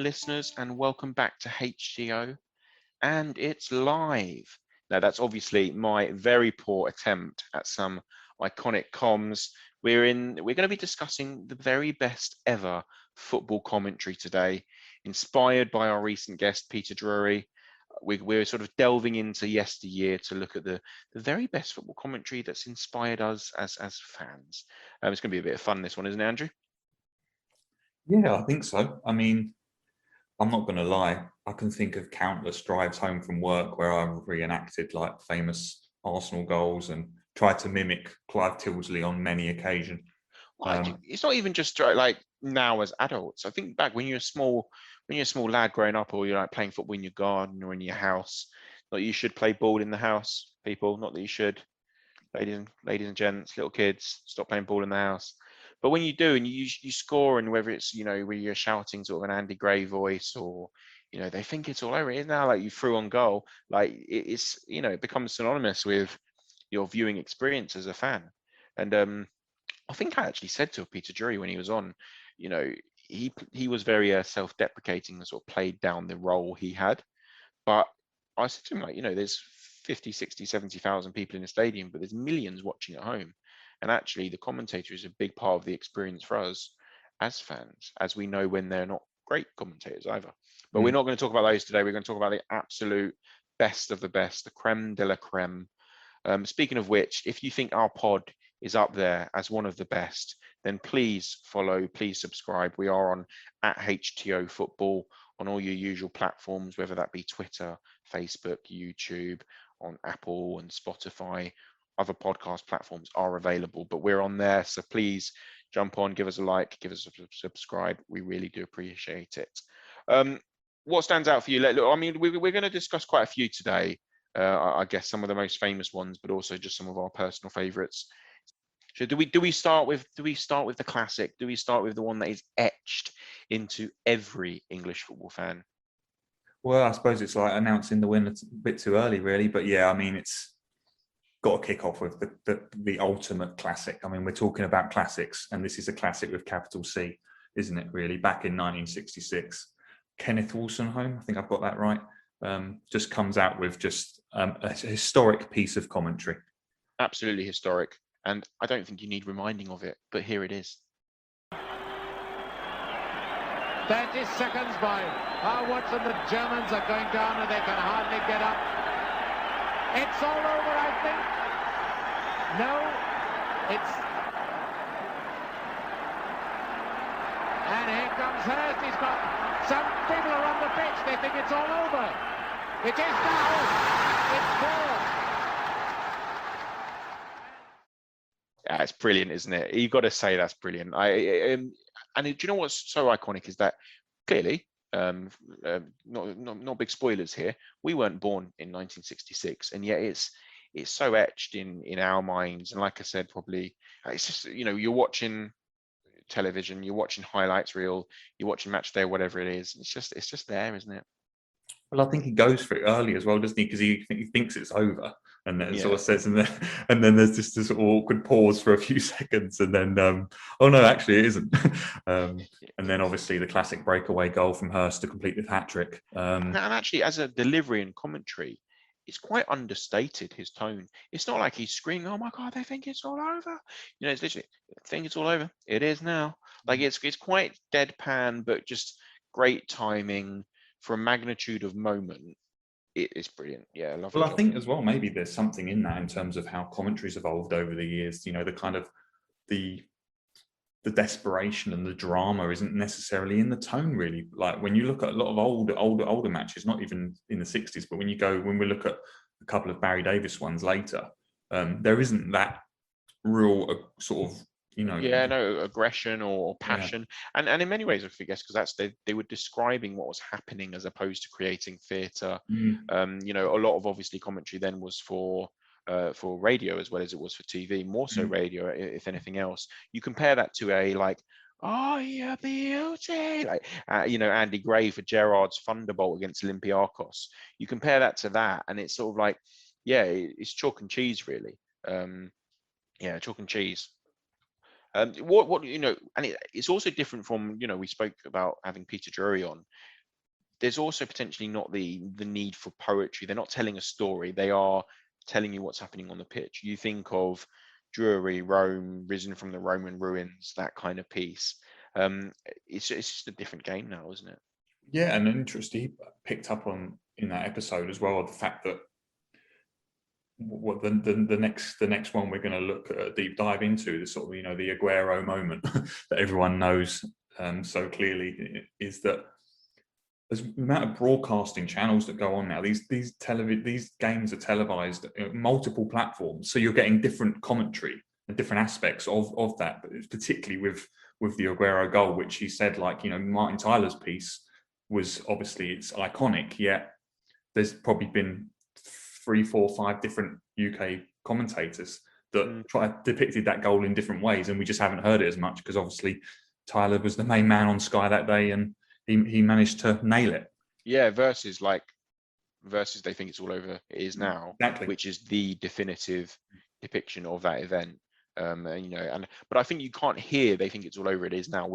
listeners, and welcome back to HTO, and it's live. Now, that's obviously my very poor attempt at some iconic comms. We're going to be discussing the very best ever football commentary today, inspired by our recent guest, Peter Drury. We're sort of delving into yesteryear to look at the very best football commentary that's inspired us as fans. It's going to be a bit of fun, this one, isn't it, Andrew? Yeah, I think so. I mean, I'm not going to lie. I can think of countless drives home from work where I've reenacted like famous Arsenal goals and tried to mimic Clive Tildesley on many occasions. It's not even just like now as adults. I think back when you're a small lad growing up, or you're like playing football in your garden or in your house. Not that you should play ball in the house, people. Not that you should, ladies and gents, little kids, stop playing ball in the house. But when you do, and you score, and whether it's where you're shouting sort of an Andy Gray voice, or they think it's all over. It is now like you threw on goal. Like it's it becomes synonymous with your viewing experience as a fan. And I think I actually said to Peter Drury when he was on, he was very self-deprecating and sort of played down the role he had. But I said to him, like, there's 50, 60, 70,000 people in the stadium, but there's millions watching at home. And actually, the commentator is a big part of the experience for us as fans, as we know when they're not great commentators either. But we're not going to talk about those today. We're going to talk about the absolute best of the best, the creme de la creme. Speaking of which, if you think our pod is up there as one of the best, then please follow, please subscribe. We are on at HTO Football on all your usual platforms, whether that be Twitter, Facebook, YouTube, on Apple and Spotify. Other podcast platforms are available, but we're on there. So please jump on, give us a like, give us a subscribe. We really do appreciate it. What stands out for you? Look, I mean, we're going to discuss quite a few today. I guess some of the most famous ones, but also just some of our personal favourites. So do we start with the classic? Do we start with the one that is etched into every English football fan? Well, I suppose it's like announcing the winner a bit too early, really. But yeah, I mean, it's got to kick off with the ultimate classic. I mean, we're talking about classics, and this is a classic with capital C, isn't it? Really, back in 1966, Kenneth Wolstenholme, I think I've got that right. Just comes out with just a historic piece of commentary. Absolutely historic. And I don't think you need reminding of it, but here it is. 30 seconds by Watson. The Germans are going down and they can hardly get up. It's all over, I think. No, it's... And here comes Hurst. He's got some people are on the pitch. They think it's all over. It is now. It's 4. Yeah, it's brilliant, isn't it? You've got to say that's brilliant. And do you know what's so iconic is that clearly, not big spoilers here, we weren't born in 1966, and yet it's so etched in our minds. And like I said, probably it's just you're watching television, you're watching highlights reel, you're watching match day, whatever it is. It's just there, isn't it? Well, I think he goes for it early as well, doesn't he? Because he thinks it's over, and then sort of says, and then there's just this awkward pause for a few seconds, and then oh no, actually it isn't. And then obviously the classic breakaway goal from Hurst to complete the hat trick. And actually, as a delivery and commentary, it's quite understated, his tone. It's not like he's screaming, "Oh my God, they think it's all over." It's literally, "I think it's all over. It is now." Like it's quite deadpan, but just great timing. For a magnitude of moment, it is brilliant. Yeah, I love it. Well, I think as well, maybe there's something in that in terms of how commentary's evolved over the years. The kind of the desperation and the drama isn't necessarily in the tone, really. Like when you look at a lot of older matches, not even in the 60s, but when we look at a couple of Barry Davis ones later, there isn't that real sort of aggression or passion. And in many ways, I guess, because they were describing what was happening as opposed to creating theatre. A lot of obviously commentary then was for radio as well as it was for TV, more so radio if anything else. You compare that to a like, "Oh, you beauty," like Andy Gray for Gerrard's Thunderbolt against Olympiacos. You compare that to that, and it's sort of like, it's chalk and cheese, really. Chalk and cheese. And it's also different from we spoke about having Peter Drury on. there's also potentially not the need for poetry. They're not telling a story. They are telling you what's happening on the pitch. You think of Drury, Rome, risen from the Roman ruins, that kind of piece. It's just a different game now, isn't it? Yeah, and interesting, he picked up on in that episode as well the fact that what the next one we're going to look at a deep dive into, the sort of the Aguero moment that everyone knows so clearly, is that there's the amount of broadcasting channels that go on now. These games are televised multiple platforms, so you're getting different commentary and different aspects of that. But it's particularly with the Aguero goal, which he said, Martin Tyler's piece was obviously it's iconic, yet there's probably been 3, 4, 5 different UK commentators that depicted that goal in different ways, and we just haven't heard it as much because obviously Tyler was the main man on Sky that day, and he managed to nail it. Yeah, versus they think it's all over. It is now, exactly, which is the definitive depiction of that event. But I think you can't hear they think it's all over. It is now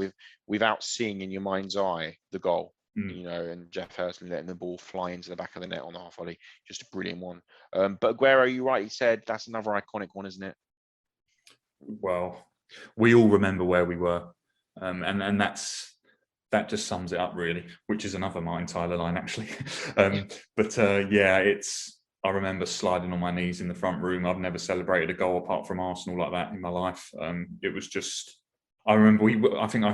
without seeing in your mind's eye the goal. And Jeff Hursley letting the ball fly into the back of the net on the half volley, just a brilliant one. But Aguero, you rightly said that's another iconic one, isn't it? Well, we all remember where we were, and that just sums it up really, which is another Martin Tyler line actually. I remember sliding on my knees in the front room. I've never celebrated a goal apart from Arsenal like that in my life. It was just. I remember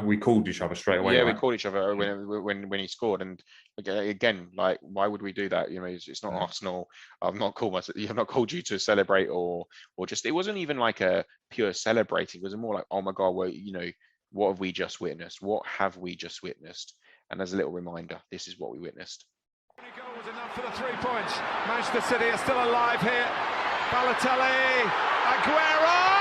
we called each other straight away. Yeah, right? we called each other when he scored, and again, why would we do that? It's not Arsenal. I've not called you to celebrate or just. It wasn't even like a pure celebrating. It was more like, oh my God, well, what have we just witnessed? What have we just witnessed? And as a little reminder, this is what we witnessed. The goal was enough for the 3 points. Manchester City are still alive here. Balotelli, Aguero.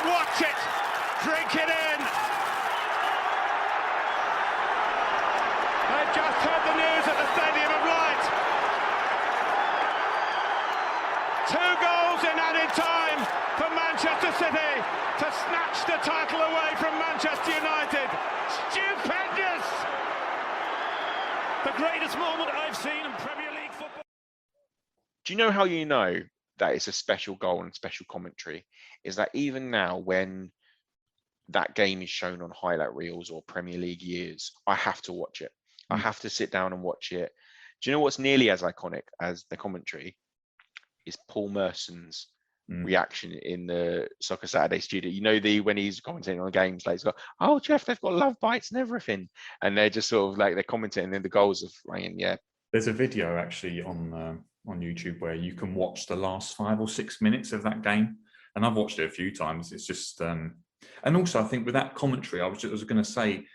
Watch it, drink it in. They've just heard the news at the Stadium of Light. 2 goals in added time for Manchester City to snatch the title away from Manchester United. Stupendous! The greatest moment I've seen in Premier League football. Do you know how you know that it's a special goal and special commentary? Is that even now when that game is shown on highlight reels or Premier League years, I have to watch it. I have to sit down and watch it. Do you know what's nearly as iconic as the commentary is Paul Merson's reaction in the Soccer Saturday studio? When he's commentating on games, he's got, oh Jeff, they've got love bites and everything, and they're just sort of they're commenting, and then the goals are flying. Yeah, there's a video actually on YouTube where you can watch the last 5 or 6 minutes of that game, and I've watched it a few times. It's just and also I think with that commentary, I was going to say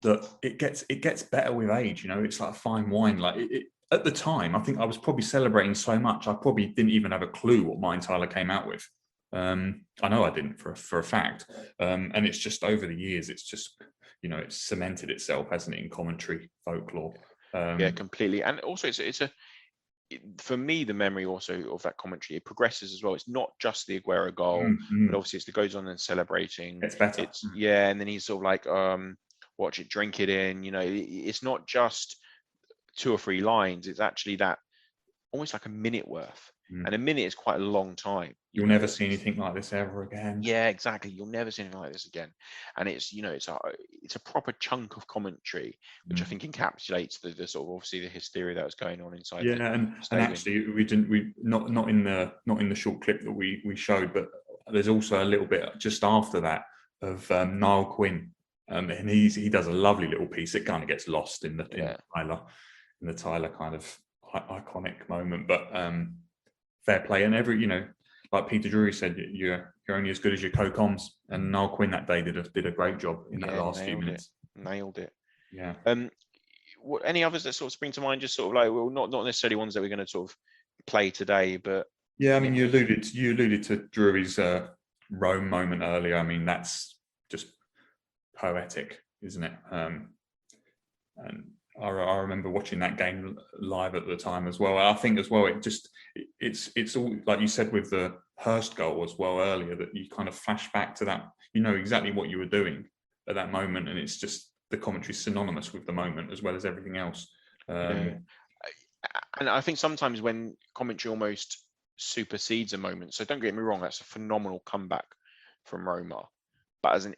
that it gets better with age. It's like fine wine. At the time, I think I was probably celebrating so much I probably didn't even have a clue what Martin Tyler came out with. I know I didn't for a fact, and it's just over the years, it's just it's cemented itself, hasn't it, in commentary folklore. Yeah, completely. And also for me, the memory also of that commentary, it progresses as well. It's not just the Aguero goal, but obviously it goes on and celebrating. It's better. And then he's sort of watch it, drink it in. It's not just 2 or 3 lines. It's actually that almost like a minute worth. And a minute is quite a long time. You'll never see anything like this ever again. Yeah, exactly. You'll never see anything like this again. And it's it's a proper chunk of commentary, which I think encapsulates the sort of obviously the hysteria that was going on inside. Yeah, and actually we not in the short clip that we showed, but there's also a little bit just after that of Niall Quinn, and he does a lovely little piece. It kind of gets lost in the Tyler kind of iconic moment, but fair play. And like Peter Drury said, you're only as good as your co-coms, and Niall Quinn that day did a great job in that last few minutes. Nailed it. Yeah. Any others that sort of spring to mind? Just sort of not necessarily ones that we're going to sort of play today, but yeah, I mean, you alluded to Drury's Rome moment earlier. I mean, that's just poetic, isn't it? And I remember watching that game live at the time as well. I think as well, it's all like you said with the Hurst goal as well earlier, that you kind of flash back to that. You know exactly what you were doing at that moment, and it's just the commentary synonymous with the moment as well as everything else. And I think sometimes when commentary almost supersedes a moment, so don't get me wrong, that's a phenomenal comeback from Roma, but as an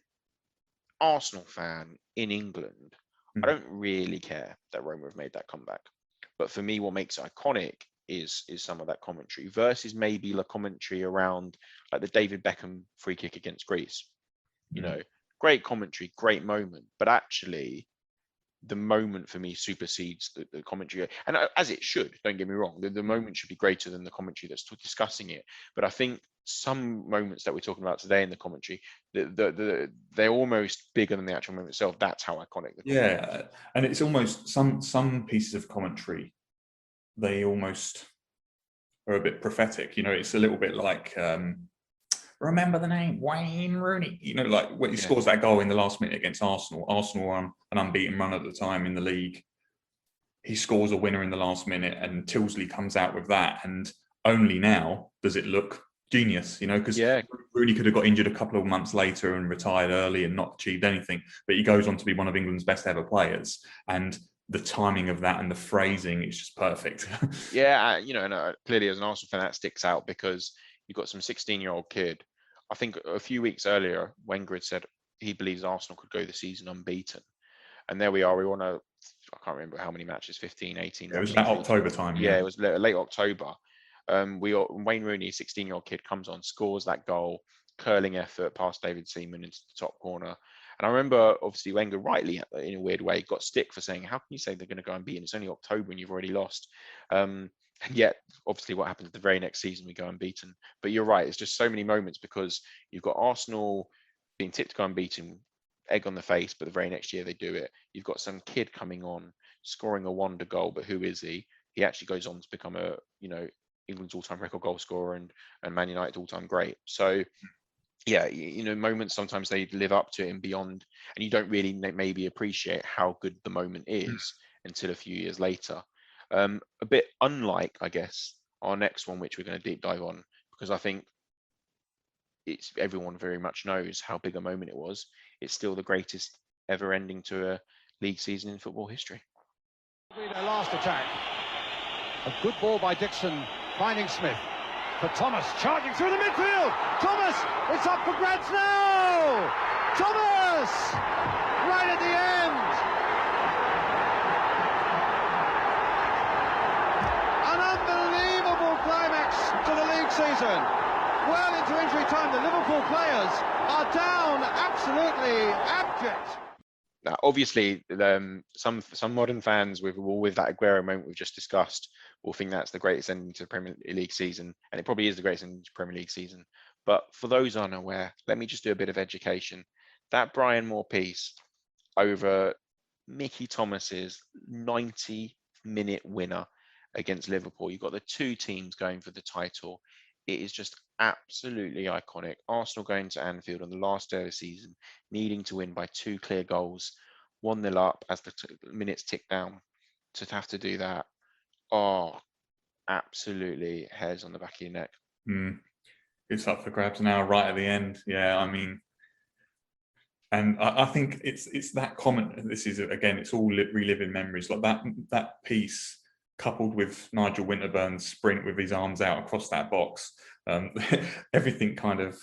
Arsenal fan in England, I don't really care that Roma have made that comeback. But for me, what makes it iconic is some of that commentary versus maybe the commentary around like the David Beckham free kick against Greece. You know, great commentary, great moment, but actually the moment for me supersedes the commentary, and as it should. Don't get me wrong, the moment should be greater than the commentary that's discussing it. But I think some moments that we're talking about today in the commentary, they're almost bigger than the actual moment itself. That's how iconic the commentary is. And it's almost some pieces of commentary, they almost are a bit prophetic. You know, it's a little bit like remember the name Wayne Rooney. You know, like when he scores that goal in the last minute against Arsenal. Arsenal were on an unbeaten run at the time in the league. He scores a winner in the last minute, and Tilsley comes out with that. And only now does it look genius, you know, because Rooney could have got injured a couple of months later and retired early and not achieved anything. But he goes on to be one of England's best ever players. And the timing of that and the phrasing is just perfect. You know, and clearly as an Arsenal fan, that sticks out because you've got some 16-year-old kid. I think a few weeks earlier, Wenger had said he believes Arsenal could go the season unbeaten. And there we are. We won I can't remember how many matches, 15, 18. It was that October time. Yeah, it was late October. Wayne Rooney, a 16-year-old kid, comes on, scores that goal, curling effort past David Seaman into the top corner. And I remember, obviously, Wenger rightly, in a weird way, got stick for saying, how can you say they're going to go unbeaten? It's only October and you've already lost. And yet, obviously, what happens the very next season, we go unbeaten. But you're right, it's just so many moments because you've got Arsenal being tipped to go unbeaten, egg on the face, but the very next year they do it. You've got some kid coming on, scoring a wonder goal, but who is he? He actually goes on to become England's all-time record goal scorer and Man United's all-time great. So, moments sometimes they live up to it and beyond, and you don't really maybe appreciate how good the moment is until a few years later. A bit unlike, I guess, our next one, which we're going to deep dive on, because I think everyone very much knows how big a moment it was. It's still the greatest ever ending to a league season in football history. Their last attack. A good ball by Dixon, finding Smith. For Thomas, charging through the midfield. Thomas, it's up for grabs now. Thomas, right at the end. An unbelievable climax to the league season. Well into injury time, the Liverpool players are down absolutely abject. Now, obviously, some modern fans with that Aguero moment we've just discussed will think that's the greatest ending to the Premier League season, and it probably is the greatest ending to the Premier League season. But for those unaware, let me just do a bit of education. That Brian Moore piece over Mickey Thomas's 90-minute winner against Liverpool. You've got the two teams going for the title. It is just absolutely iconic. Arsenal going to Anfield on the last day of the season, needing to win by 2 clear goals, 1-0 up as the minutes tick down. To have to do that, absolutely hairs on the back of your neck. It's up for grabs now, right at the end. Yeah, I mean, and I think it's that comment. This is again, it's all reliving memories. Like that piece, coupled with Nigel Winterburn's sprint with his arms out across that box, everything kind of,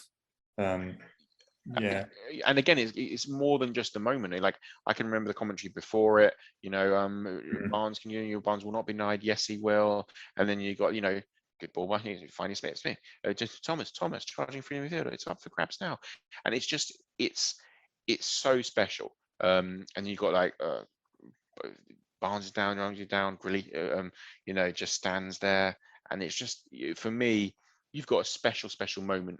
yeah. And again, it's more than just a moment. Like I can remember the commentary before it. Barnes Barnes will not be denied. Yes, he will. And then you got good ball. Finding Smith. Just Thomas charging through the midfield. It's up for grabs now, and it's just it's so special. And you've got like. Barnes is down, Ramsey down, really, just stands there. And it's just, for me, you've got a special moment.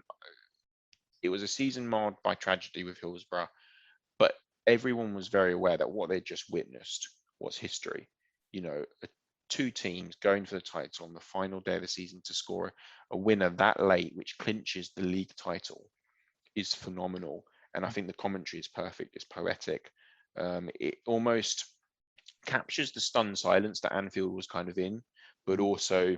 It was a season marred by tragedy with Hillsborough, but everyone was very aware that what they'd just witnessed was history. 2 teams going for the title on the final day of the season to score a winner that late, which clinches the league title, is phenomenal. And I think the commentary is perfect. It's poetic. It almost captures the stunned silence that Anfield was kind of in, but also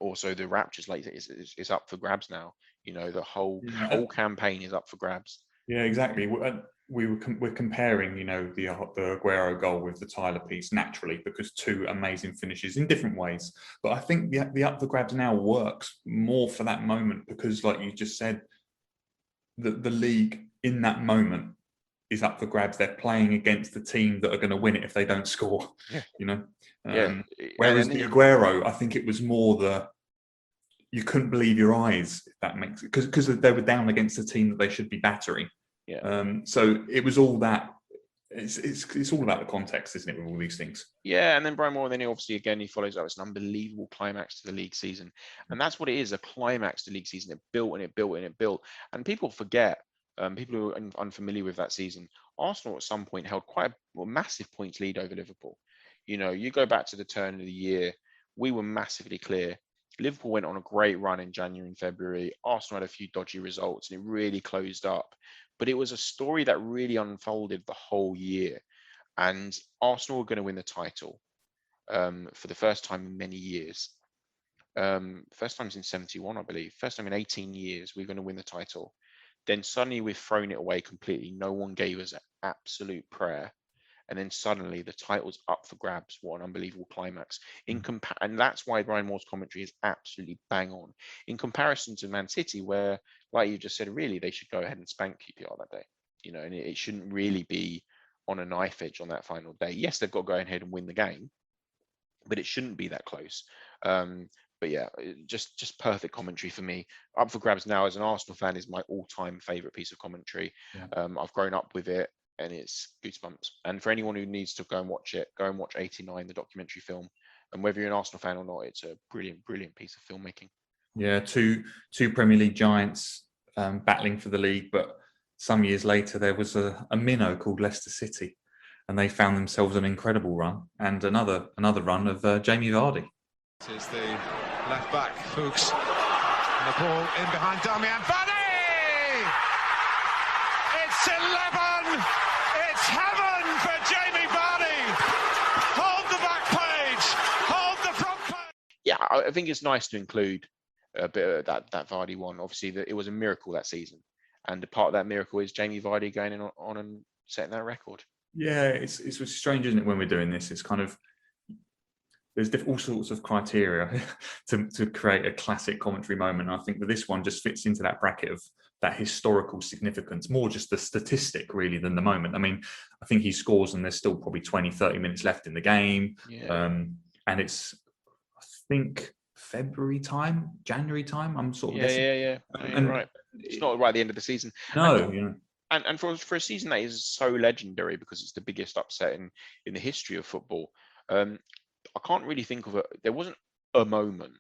the raptures, like is up for grabs now. The whole campaign is up for grabs. Yeah, exactly. We're comparing, the Aguero goal with the Tyler piece naturally, because two amazing finishes in different ways. But I think the up for grabs now works more for that moment, because, like you just said, the league in that moment is up for grabs. They're playing against the team that are going to win it if they don't score. Yeah. Whereas the Aguero, I think it was more you couldn't believe your eyes, if that makes it, because they were down against a team that they should be battering. Yeah. So it was all that. It's all about the context, isn't it, with all these things? Yeah, and then Brian Moore, then he follows up. It's an unbelievable climax to the league season, and that's what it is—a climax to the league season. It built and it built and it built, and people forget. People who are unfamiliar with that season, Arsenal at some point held quite a massive points lead over Liverpool. You go back to the turn of the year, we were massively clear. Liverpool went on a great run in January and February. Arsenal had a few dodgy results, and it really closed up. But it was a story that really unfolded the whole year. And Arsenal were going to win the title for the first time in many years. First time since 71, I believe. First time in 18 years, we're going to win the title. Then suddenly we've thrown it away completely. No one gave us an absolute prayer. And then suddenly the title's up for grabs. What an unbelievable climax. And that's why Brian Moore's commentary is absolutely bang on. In comparison to Man City, where, like you just said, really, they should go ahead and spank QPR that day. And it shouldn't really be on a knife edge on that final day. Yes, they've got to go ahead and win the game, but it shouldn't be that close. But yeah, just perfect commentary for me. Up for grabs now as an Arsenal fan is my all-time favourite piece of commentary. Yeah. I've grown up with it, and it's goosebumps. And for anyone who needs to go and watch it, go and watch 89, the documentary film. And whether you're an Arsenal fan or not, it's a brilliant, brilliant piece of filmmaking. Yeah, two Premier League giants battling for the league, but some years later there was a minnow called Leicester City, and they found themselves an incredible run, and another run of Jamie Vardy. This is the left back, Fuchs, and the ball in behind Damian Vardy! It's 11! It's heaven for Jamie Vardy! Hold the back page! Hold the front page! Yeah, I think it's nice to include a bit of that Vardy one. Obviously, it was a miracle that season. And a part of that miracle is Jamie Vardy going on and setting that record. Yeah, it's strange, isn't it, when we're doing this? It's kind of, there's all sorts of criteria to create a classic commentary moment. And I think that this one just fits into that bracket of that historical significance, more just the statistic really than the moment. I mean, I think he scores and there's still probably 20, 30 minutes left in the game. Yeah. And it's, I think, January time, I'm sort of guessing. Yeah. And right. It's not right at the end of the season. No, And for a season that is so legendary because it's the biggest upset in the history of football, I can't really think of there wasn't a moment.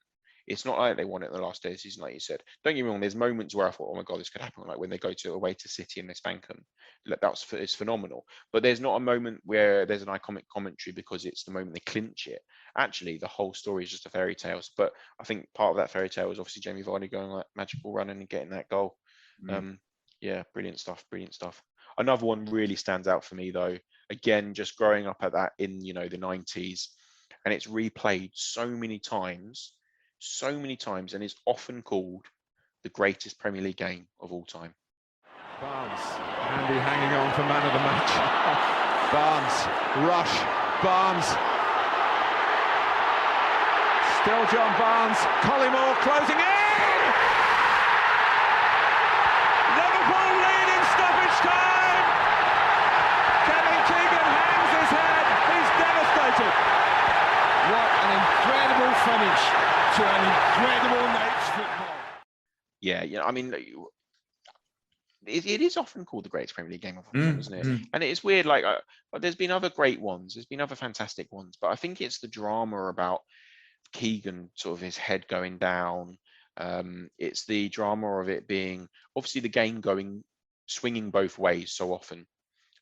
It's not like they won it in the last day of the season, like you said. Don't get me wrong, there's moments where I thought, oh my God, this could happen. Like when they go away to City and they spank them. It's phenomenal. But there's not a moment where there's an iconic commentary because it's the moment they clinch it. Actually, the whole story is just a fairy tale. But I think part of that fairy tale was obviously Jamie Vardy going on that magical run and getting that goal. Yeah, brilliant stuff. Another one really stands out for me, though. Again, just growing up at that in, the 90s. And it's replayed so many times, and is often called the greatest Premier League game of all time. Barnes, Andy hanging on for man of the match. Barnes, rush, Barnes. Still John Barnes, Collymore closing in! Liverpool lead in stoppage time! Kevin Keegan hangs his head, he's devastated. What an incredible finish to an incredible night's football. Yeah, I mean, it is often called the greatest Premier League game of all time, isn't it? And it's weird, like, there's been other great ones, there's been other fantastic ones, but I think it's the drama about Keegan, sort of his head going down. It's the drama of it being, obviously the game swinging both ways so often.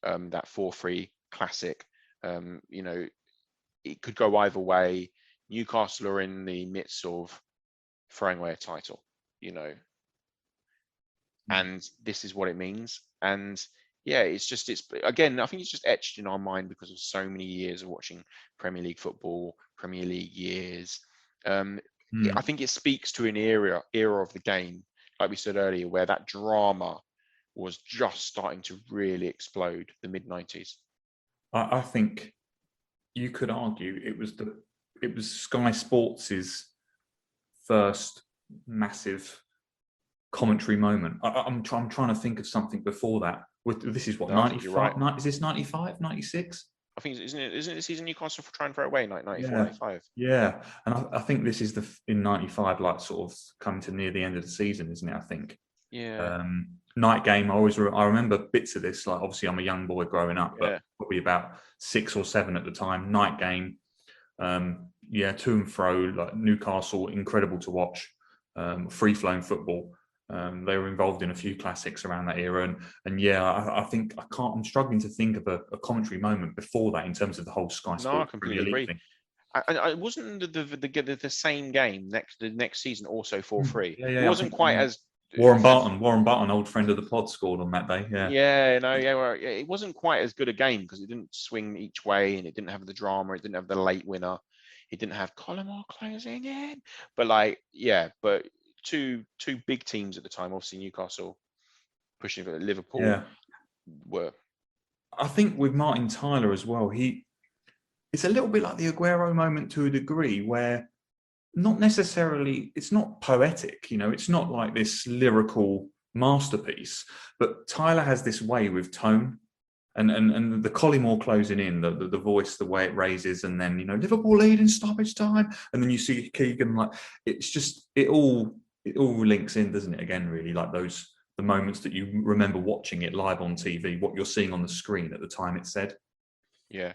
That 4-3 classic, it could go either way. Newcastle are in the midst of throwing away a title, and this is what it means. And yeah, it's again, I think it's just etched in our mind because of so many years of watching Premier League football, Premier League years. I think it speaks to an era of the game, like we said earlier, where that drama was just starting to really explode, the mid-90s. I think you could argue it was Sky Sports' first massive commentary moment. I'm trying to think of something before that. This is what, No, I think you're right. 95? Is this 95, 96? I think isn't it the season Newcastle for trying for away, like 94, Yeah. 95? Yeah, and I think this is in 95, like sort of coming to near the end of the season, isn't it? I think. Yeah. Night game. I remember bits of this. Like, obviously, I'm a young boy growing up, but probably about 6 or 7 at the time. Night game. To and fro. Like Newcastle, incredible to watch. Free flowing football. They were involved in a few classics around that era, and I think I'm struggling to think of a commentary moment before that in terms of the whole Sky Sports. No, I completely agree. Thing. I wasn't the same game the next season also 4-3. It wasn't quite as Warren Barton, old friend of the pod, scored on that day. It wasn't quite as good a game because it didn't swing each way and it didn't have the drama. It didn't have the late winner. It didn't have Collymore closing in. But two big teams at the time, obviously Newcastle pushing for Liverpool were. I think with Martin Tyler as well, it's a little bit like the Aguero moment to a degree, where not necessarily, it's not poetic, it's not like this lyrical masterpiece, but Tyler has this way with tone and the Collymore closing in, the voice, the way it raises, and then, Liverpool lead in stoppage time. And then you see Keegan, like, it's just, it all links in, doesn't it? Again, really, like the moments that you remember watching it live on TV, what you're seeing on the screen at the time it's said. Yeah.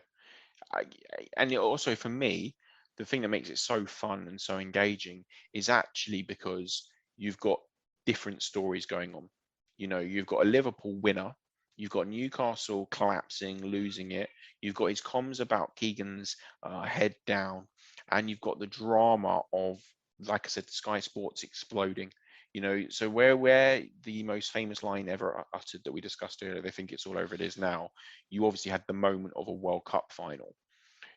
And also for me, the thing that makes it so fun and so engaging is actually because you've got different stories going on. You've got a Liverpool winner, you've got Newcastle collapsing, losing it, you've got his comms about Keegan's head down, and you've got the drama of, like I said, Sky Sports exploding. So where the most famous line ever uttered that we discussed earlier, they think it's all over, it is now. You obviously had the moment of a World Cup final.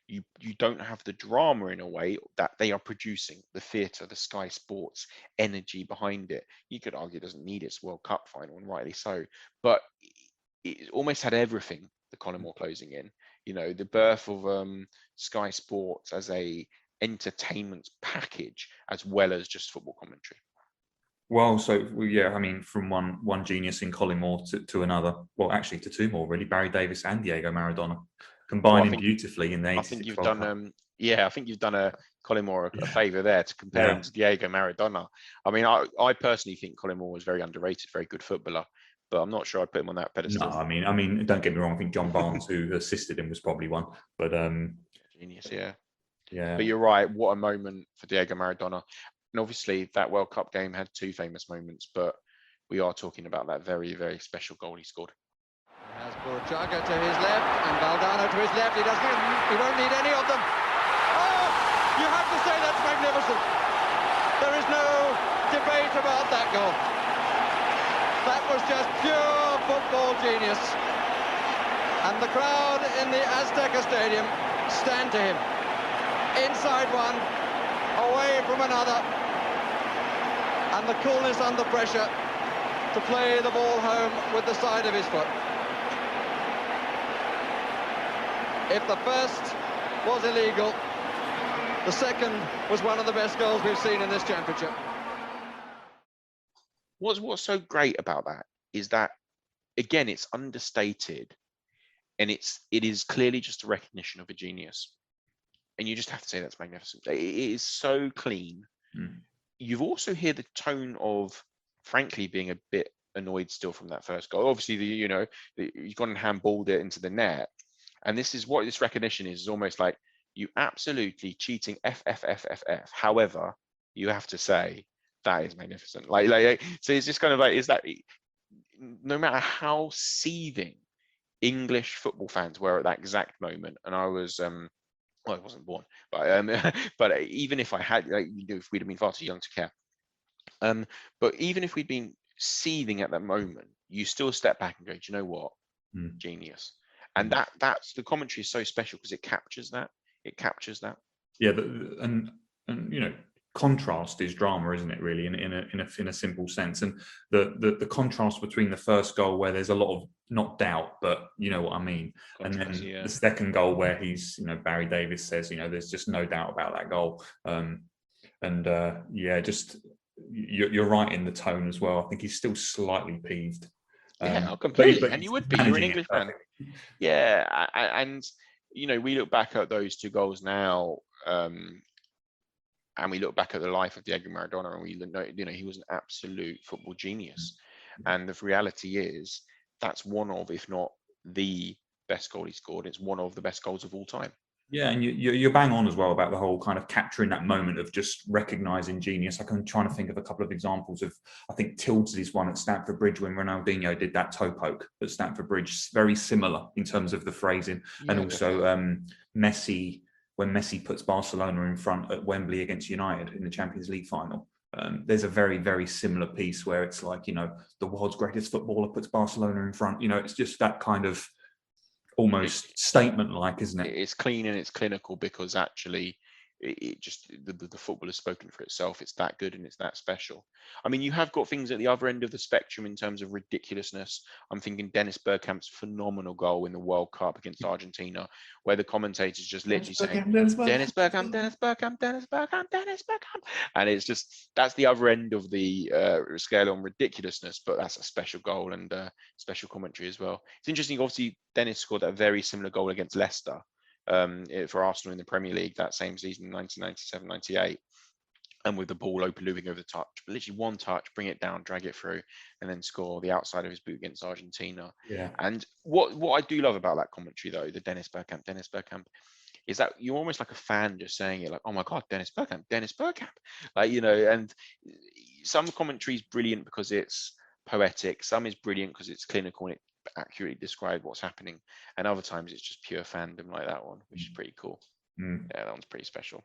You don't have the drama in a way that they are producing, the theatre, the Sky Sports energy behind it. You could argue it doesn't need its World Cup final, and rightly so, but it almost had everything, the Collymore closing in, the birth of Sky Sports as a entertainment package as well as just football commentary. Well, from one genius in Collymore to another, well, actually to two more, really, Barry Davis and Diego Maradona, combining beautifully in the 86 I think you've World done, Cup. I think you've done a Collymore a favour there to compare him to Diego Maradona. I mean, I personally think Collymore was very underrated, very good footballer, but I'm not sure I'd put him on that pedestal. No, I mean, don't get me wrong. I think John Barnes, who assisted him, was probably one, but genius, yeah. But you're right. What a moment for Diego Maradona. And obviously, that World Cup game had two famous moments, but we are talking about that very, very special goal he scored. He has Burchaga to his left and Valdano to his left. He won't need any of them. Oh, you have to say that's magnificent. There is no debate about that goal. That was just pure football genius. And the crowd in the Azteca Stadium stand to him. Inside one, away from another. And the coolness under pressure to play the ball home with the side of his foot. If the first was illegal, the second was one of the best goals we've seen in this championship. What's so great about that is that, again, it's understated, and it is clearly just a recognition of a genius. And you just have to say that's magnificent. It is so clean. You've also hear the tone of, frankly, being a bit annoyed still from that first goal. Obviously, you've gone and handballed it into the net. And this is what this recognition is almost like, you absolutely cheating FFFFF. However, you have to say that is magnificent. So it's just kind of like, is that, no matter how seething English football fans were at that exact moment, and I was, I wasn't born, but but even if I had, if we'd have been far too young to care, but even if we'd been seething at that moment, you still step back and go, do you know what? genius. And that's the commentary is so special because it captures that. Yeah, and contrast is drama, isn't it? Really, in a simple sense. And the contrast between the first goal, where there's a lot of not doubt, but you know what I mean, and then the second goal where he's, Barry Davies says, there's just no doubt about that goal. Just you're right in the tone as well. I think he's still slightly peeved. Completely. And you would be. You're an English fan. Yeah, and we look back at those two goals now, and we look back at the life of Diego Maradona, and we know, he was an absolute football genius. And the reality is, that's one of, if not the best goal he scored. It's one of the best goals of all time. Yeah, and you're bang on as well about the whole kind of capturing that moment of just recognising genius. I'm trying to think of a couple of examples of, I think Tildesley's one at Stamford Bridge when Ronaldinho did that toe poke at Stamford Bridge. Very similar in terms of the phrasing. Yeah, and also Messi, when Messi puts Barcelona in front at Wembley against United in the Champions League final. There's a very, very similar piece where it's like, the world's greatest footballer puts Barcelona in front. It's just that kind of almost statement-like, isn't it? It's clean and it's clinical because actually it just the football has spoken for itself. It's that good and it's that special. I mean, you have got things at the other end of the spectrum in terms of ridiculousness. I'm thinking Dennis Bergkamp's phenomenal goal in the World Cup against Argentina, where the commentators just literally saying Dennis Bergkamp, Dennis Bergkamp, Dennis Bergkamp, Dennis Bergkamp, and it's just that's the other end of the scale on ridiculousness. But that's a special goal and special commentary as well. It's interesting. Obviously, Dennis scored a very similar goal against Leicester. For Arsenal in the Premier League that same season, 1997-98, and with the ball moving over the touch, but literally one touch, bring it down, drag it through, and then score the outside of his boot against Argentina. Yeah. And what I do love about that commentary, though, the Dennis Bergkamp, is that you're almost like a fan just saying it, like, oh my God, Dennis Bergkamp, like, and some commentary is brilliant because it's poetic, some is brilliant because it's clinical and it accurately describe what's happening, and other times it's just pure fandom like that one, which is pretty cool. Yeah, that one's pretty special.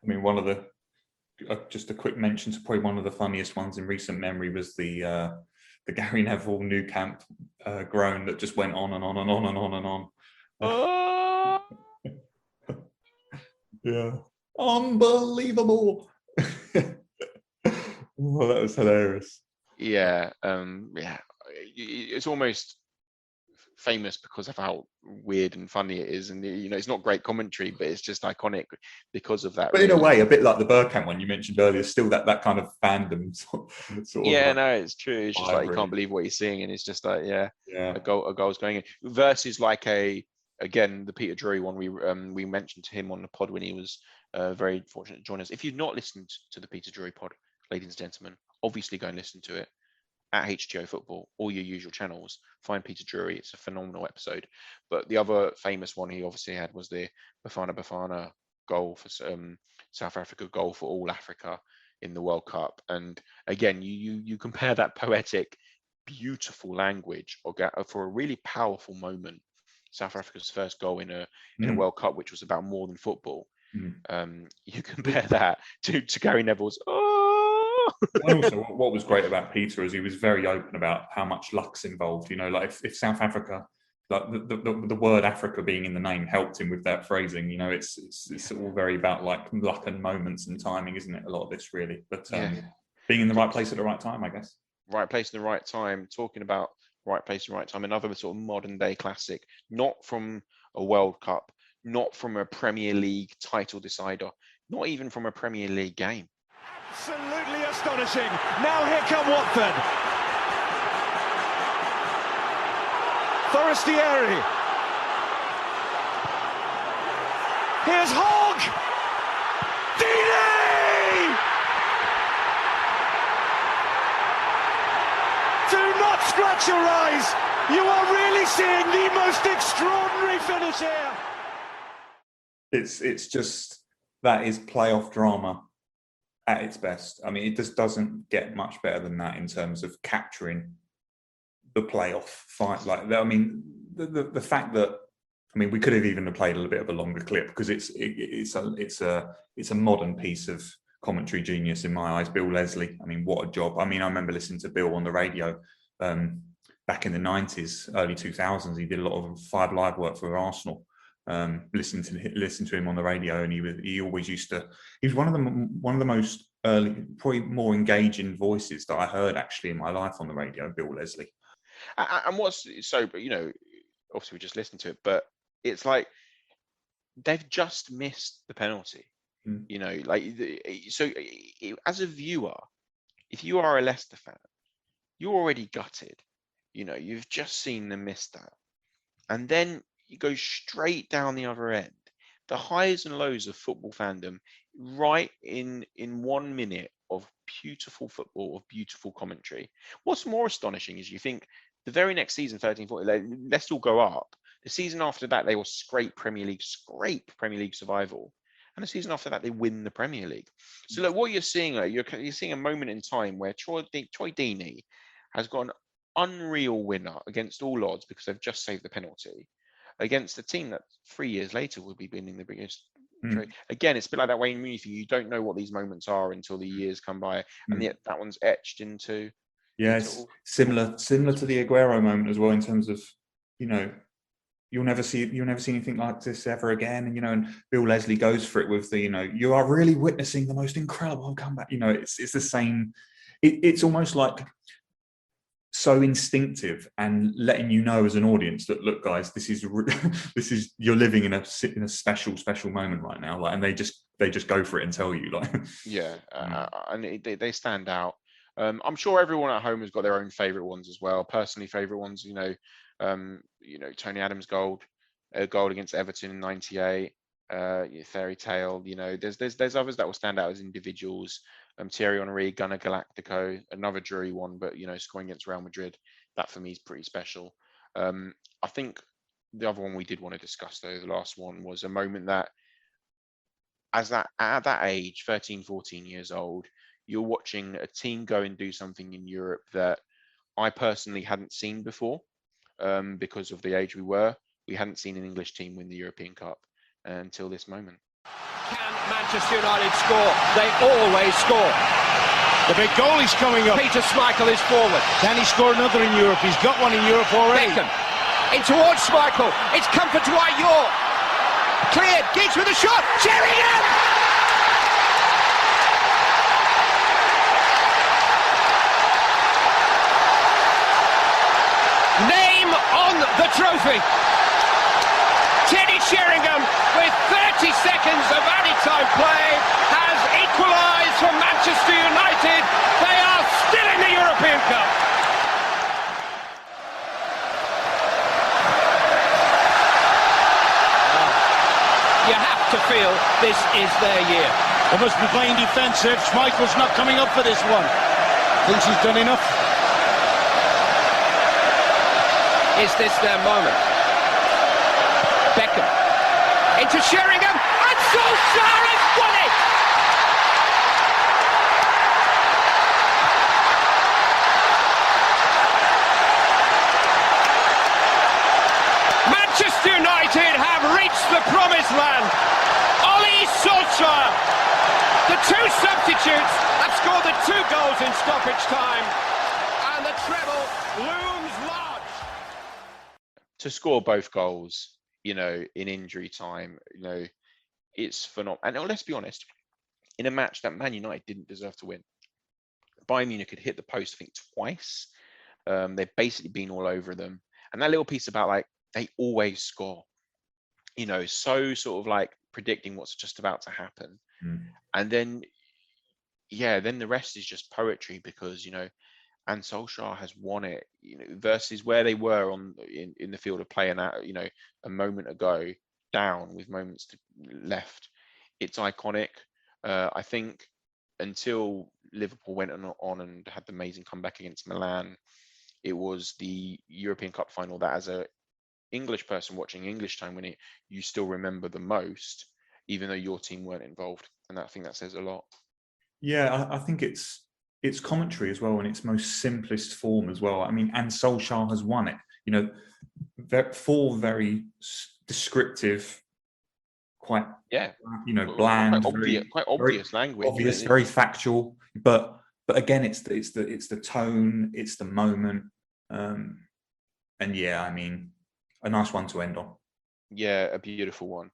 I mean, one of the just a quick mention to probably one of the funniest ones in recent memory was the Gary Neville Nou Camp groan that just went on and on and on and on and on. Oh! Yeah, unbelievable. Well, that was hilarious. Yeah, it's almost famous because of how weird and funny it is, and it's not great commentary, but it's just iconic because of that. But in a way, a bit like the Bergkamp one you mentioned earlier, still that kind of fandom sort yeah, of no, it's true. It's just like you can't believe what he's seeing, and it's just like a goal's going in versus like again the Peter Drury one. We mentioned to him on the pod when he was very fortunate to join us. If you've not listened to the Peter Drury pod, ladies and gentlemen, obviously go and listen to it at HTO Football, all your usual channels. Find Peter Drury. It's a phenomenal episode. But the other famous one he obviously had was the Bafana goal for South Africa, goal for all Africa in the World Cup. And again, you compare that poetic, beautiful language for a really powerful moment. South Africa's first goal in a World Cup, which was about more than football. You compare that to Gary Neville's And also, what was great about Peter is he was very open about how much luck's involved. Like if South Africa, like the word Africa being in the name helped him with that phrasing. It's all very about like luck and moments and timing, isn't it? A lot of this really, but being in the right place at the right time, I guess. Right place in the right time. Talking about right place and right time. Another sort of modern day classic, not from a World Cup, not from a Premier League title decider, not even from a Premier League game. Absolutely astonishing. Now here come Watford. Forestieri. Here's Hogg. Deeney! Do not scratch your eyes. You are really seeing the most extraordinary finish here. It's just, that is playoff drama at its best. I mean, it just doesn't get much better than that in terms of capturing the playoff fight. Like, I mean, the fact that, I mean, we could have even played a little bit of a longer clip because it's a modern piece of commentary genius in my eyes. Bill Leslie, I mean, what a job. I mean, I remember listening to Bill on the radio back in the 90s, early 2000s, he did a lot of 5 Live work for Arsenal. Listen to him on the radio, and he was one of the most early, probably more engaging voices that I heard actually in my life on the radio. Bill Leslie. And what's so, but obviously we just listened to it, but it's like they've just missed the penalty. So as a viewer, if you are a Leicester fan, you're already gutted. You've just seen them miss that, and then you go straight down the other end, the highs and lows of football fandom, right in 1 minute of beautiful football, of beautiful commentary. What's more astonishing is you think the very next season, 13-14, Leicester will go up. The season after that, they will scrape Premier League survival. And the season after that, they win the Premier League. So look, what you're seeing, you're seeing a moment in time where Troy Deeney has got an unreal winner against all odds because they've just saved the penalty against a team that 3 years later will be winning the biggest. Again, it's a bit like that Wayne Rooney thing. You don't know what these moments are until the years come by, and yet that one's etched into. Yeah, it's similar to the Aguero moment as well, in terms of, you'll never see anything like this ever again. And and Bill Leslie goes for it with the, you are really witnessing the most incredible comeback. It's the same. It's almost like so instinctive, and letting as an audience that, look, guys, this is you're living in a special moment right now. Like, and they just go for it and tell you, like, and they stand out. I'm sure everyone at home has got their own favourite ones as well. Personally, favourite ones, Tony Adams' goal against Everton in '98, Fairy Tale. There's others that will stand out as individuals. Thierry Henry, Gunnar Galactico, another Drury one, but scoring against Real Madrid, that for me is pretty special. I think the other one we did want to discuss, though, the last one, was a moment that, at that age, 13, 14 years old, you're watching a team go and do something in Europe that I personally hadn't seen before, because of the age we were. We hadn't seen an English team win the European Cup until this moment. Can Manchester United score? They always score. The big goalie's coming up. Peter Schmeichel is forward. Can he score another in Europe? He's got one in Europe already. Beckham in towards Schmeichel. It's comfort to Ayor. Cleared. Giggs with a shot. Sheringham! Name on the trophy. Teddy Sheringham, with 30 seconds of added time play, has equalised for Manchester United. They are still in the European Cup. You have to feel this is their year. They must be playing defensive. Schmeichel's not coming up for this one. Thinks he's done enough. Is this their moment? Beckham into Sheringham, and Solskjaer has won it! Manchester United have reached the promised land. Ole Solskjaer, the two substitutes, have scored the 2 goals in stoppage time, and the treble looms large. To score both goals, in injury time, it's phenomenal. And let's be honest, in a match that Man United didn't deserve to win, Bayern Munich had hit the post, I think, twice. They've basically been all over them. And that little piece about, like, they always score, so sort of like predicting what's just about to happen. And then, then the rest is just poetry, because, and Solskjaer has won it, versus where they were in the field of play, and that, a moment ago, down with moments left. It's iconic. I think until Liverpool went on and had the amazing comeback against Milan, it was the European Cup final that, as a English person watching English time winning, you still remember the most, even though your team weren't involved. And I think that says a lot. Yeah, I think it's commentary as well in its most simplest form as well. I mean, and Solskjaer has won it. 4 very descriptive, quite bland, quite obvious language. Obvious, very factual. But again, it's the tone, it's the moment. And yeah, I mean, a nice one to end on. Yeah, a beautiful one.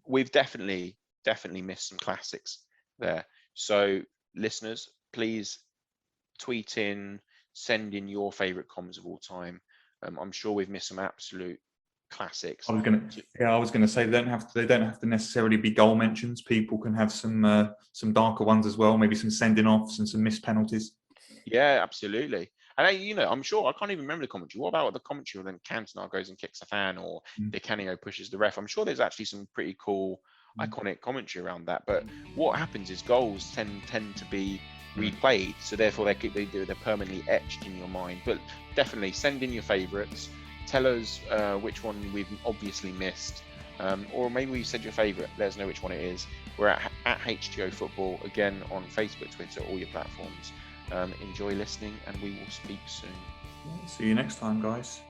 We've definitely missed some classics there. So listeners, please tweet in, send in your favourite comms of all time. I'm sure we've missed some absolute classics. I was going to say they don't have to necessarily be goal mentions. People can have some darker ones as well. Maybe some sending offs and some missed penalties. Yeah, absolutely. And I'm sure I can't even remember the commentary. What about the commentary when Cantona goes and kicks a fan, or Di Canio pushes the ref? I'm sure there's actually some pretty cool, iconic commentary around that. But what happens is goals tend to be replayed, so therefore they're permanently etched in your mind. But definitely send in your favourites. Tell us which one we've obviously missed, or maybe you said your favourite. Let us know which one it is. We're at HTO Football again on Facebook, Twitter, all your platforms. Enjoy listening, and we will speak soon. See you next time, guys.